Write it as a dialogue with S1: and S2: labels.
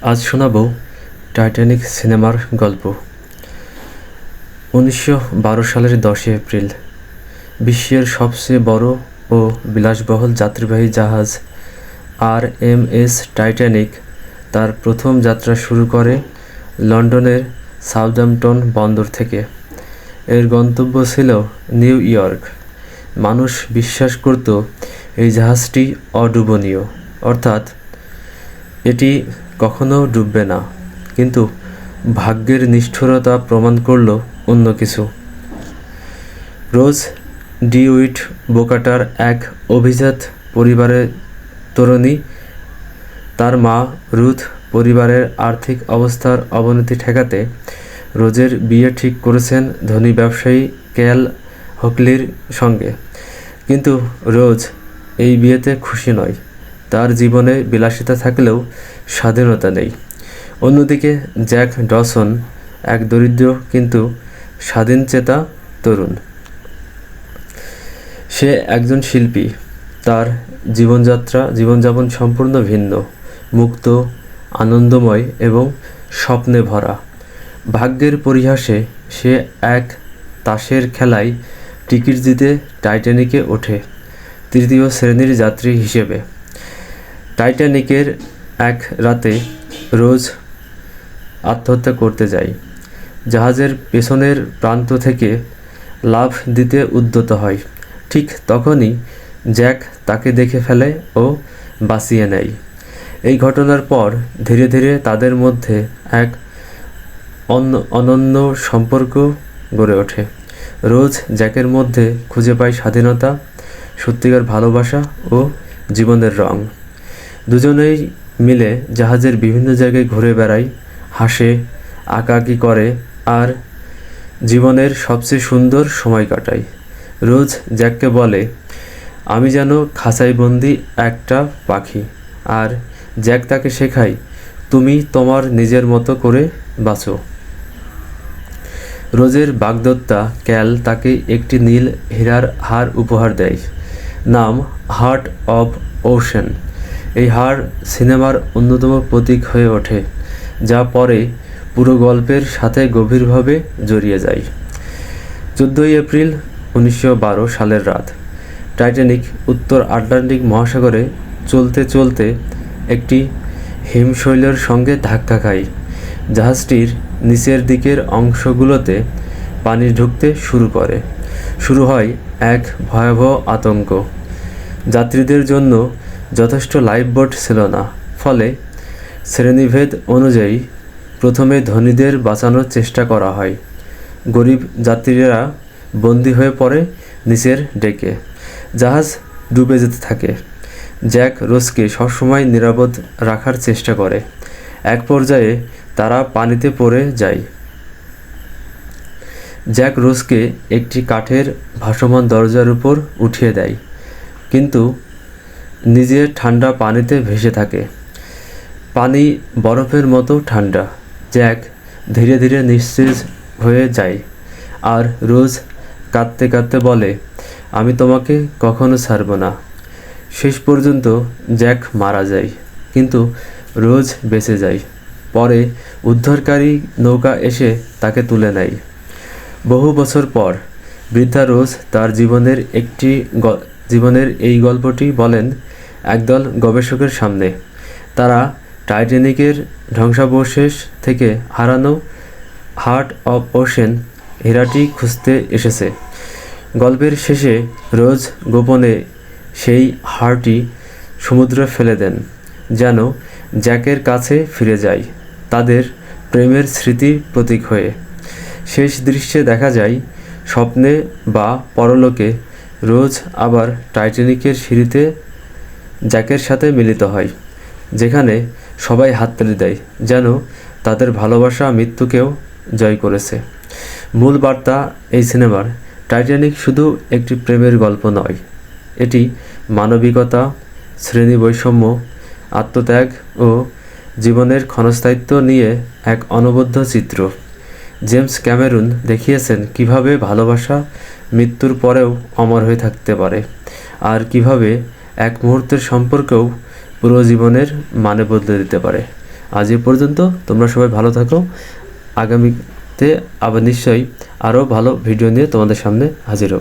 S1: আজ শোনাব টাইটানিক সিনেমার গল্প। ১৯১২ সালের ১০ এপ্রিল বিশ্বের সবচেয়ে বড় ও বিলাসবহুল যাত্রীবাহী জাহাজ RMS টাইটানিক তার প্রথম যাত্রা শুরু করে লন্ডনের সাউদাম্পটন বন্দর থেকে। এর গন্তব্য ছিল নিউ ইয়র্ক। মানুষ বিশ্বাস করত এই জাহাজটি অডুবনীয়, অর্থাৎ এটি কখনো ডুববে না, কিন্তু ভাগ্যের নিষ্ঠুরতা প্রমাণ করল অন্য কিছু। রোজ ডিউইট বোকাটার এক অভিজাত পরিবারের তরুণী। তার মা রুথ পরিবারের আর্থিক অবস্থার অবনতি ঠেকাতে রোজের বিয়ে ঠিক করেছেন ধনী ব্যবসায়ী ক্যাল হকলির সঙ্গে। কিন্তু রোজ এই বিয়েতে খুশি নয়। তার জীবনে বিলাসিতা থাকলেও স্বাধীনতা নেই। অন্যদিকে জ্যাক ডসন এক দরিদ্র কিন্তু স্বাধীনচেতা তরুণ। সে একজন শিল্পী। তার জীবনযাপন সম্পূর্ণ ভিন্ন, মুক্ত, আনন্দময় এবং স্বপ্নে ভরা। ভাগ্যের পরিহাসে সে এক তাসের খেলায় টিকিট জিতে টাইটানিকে ওঠে তৃতীয় শ্রেণীর যাত্রী হিসেবে। টাইটানিকের এক রাতে রোজ আত্মহত্যা করতে যায়। জাহাজের পেছনের প্রান্ত থেকে লাফ দিতে উদ্যত হয়। ঠিক তখনই জ্যাক তাকে দেখে ফেলে ও বাঁচিয়ে নেয়। এই ঘটনার পর ধীরে ধীরে তাদের মধ্যে এক অনন্য সম্পর্ক গড়ে ওঠে। রোজ জ্যাকের মধ্যে খুঁজে পায় স্বাধীনতা, সত্যিকার ভালোবাসা ও জীবনের রং। দুজনেই মিলে জাহাজের বিভিন্ন জায়গায় ঘুরে বেড়ায়, হাসে, আঁকাআঁকি করে আর জীবনের সবচেয়ে সুন্দর সময় কাটায়। রোজ জ্যাককে বলে, আমি যেন খাঁচায় বন্দি একটা পাখি, আর জ্যাক তাকে শেখায়, তুমি তোমার নিজের মতো করে বাঁচো। রোজের বাগদত্তা ক্যাল তাকে একটি নীল হীরার হার উপহার দেয়, নাম হার্ট অব ওশেন। এই হার সিনেমার অন্যতম প্রতীক হয়ে ওঠে, যা পরে পুরো গল্পের সাথে গভীরভাবে জড়িয়ে যায়। ১৪ এপ্রিল ১৯১২ সালের রাত। টাইটানিক উত্তর আটলান্টিক মহাসাগরে চলতে চলতে একটি হিমশৈলের সঙ্গে ধাক্কা খায়। জাহাজটির নিচের দিকের অংশগুলোতে পানি ঢুকতে শুরু হয় এক ভয়াবহ আতঙ্ক। যাত্রীদের জন্য যথেষ্ট লাইফবোট ছিল না, ফলে শ্রেণীভেদ অনুযায়ী প্রথমে ধনীদের বাঁচানোর চেষ্টা করা হয়। গরিব যাত্রীরা বন্দী হয়ে পড়ে নিচের ডেকে। জাহাজ ডুবে যেতে থাকে। জ্যাক রোজকে সবসময় নিরাপদ রাখার চেষ্টা করে। এক পর্যায়ে তারা পানিতে পড়ে যায়। জ্যাক রোজকে একটি কাঠের ভাসমান দরজার উপর উঠিয়ে দেয়, কিন্তু নিজে ঠান্ডা পানিতে ভেসে থাকে। পানি বরফের মতো ঠান্ডা। জ্যাক ধীরে ধীরে নিস্তেজ হয়ে যায়, আর রোজ কাঁদতে কাঁদতে বলে, আমি তোমাকে কখনো ছাড়ব না। শেষ পর্যন্ত জ্যাক মারা যায়, কিন্তু রোজ বেঁচে যায়। পরে উদ্ধারকারী নৌকা এসে তাকে তুলে নেয়। বহু বছর পর বৃদ্ধা রোজ তার জীবনের এই গল্পটি বলেন একদল গবেষকের সামনে। তারা টাইটানিকের ধ্বংসাবশেষ থেকে হারানো হার্ট অব ওশেন হীরাটি খুঁজতে এসেছে। গল্পের শেষে রোজ গোপনে সেই হারটি সমুদ্রে ফেলে দেন, যেন জ্যাকের কাছে ফিরে যায়, তাদের প্রেমের স্মৃতি প্রতীক হয়ে। শেষ দৃশ্যে দেখা যায়, স্বপ্নে বা পরলোকে রোজ আবার টাইটানিকের সিঁড়িতে জ্যাকের সাথে মিলিত হয়, যেখানে সবাই হাততালি দেয়, যেন তাদের ভালোবাসা মৃত্যুকেও জয় করেছে। মূল বার্তা এই সিনেমার, টাইটানিক শুধু একটি প্রেমের গল্প নয়, এটি মানবিকতা, শ্রেণী বৈষম্য, আত্মত্যাগ ও জীবনের ক্ষণস্থায়িত্ব নিয়ে এক অনবদ্য চিত্র। জেমস ক্যামেরুন দেখিয়েছেন কিভাবে ভালোবাসা মৃত্যুর পরেও অমর হয়ে থাকতে পারে, আর কিভাবে এক মুহূর্তের সম্পর্কেও পুরো জীবনের মানে বদলে দিতে পারে। আজ এ পর্যন্ত। তোমরা সবাই ভালো থাকো। আগামীতে আবার নিশ্চয়ই আরও ভালো ভিডিও নিয়ে তোমাদের সামনে হাজির হব।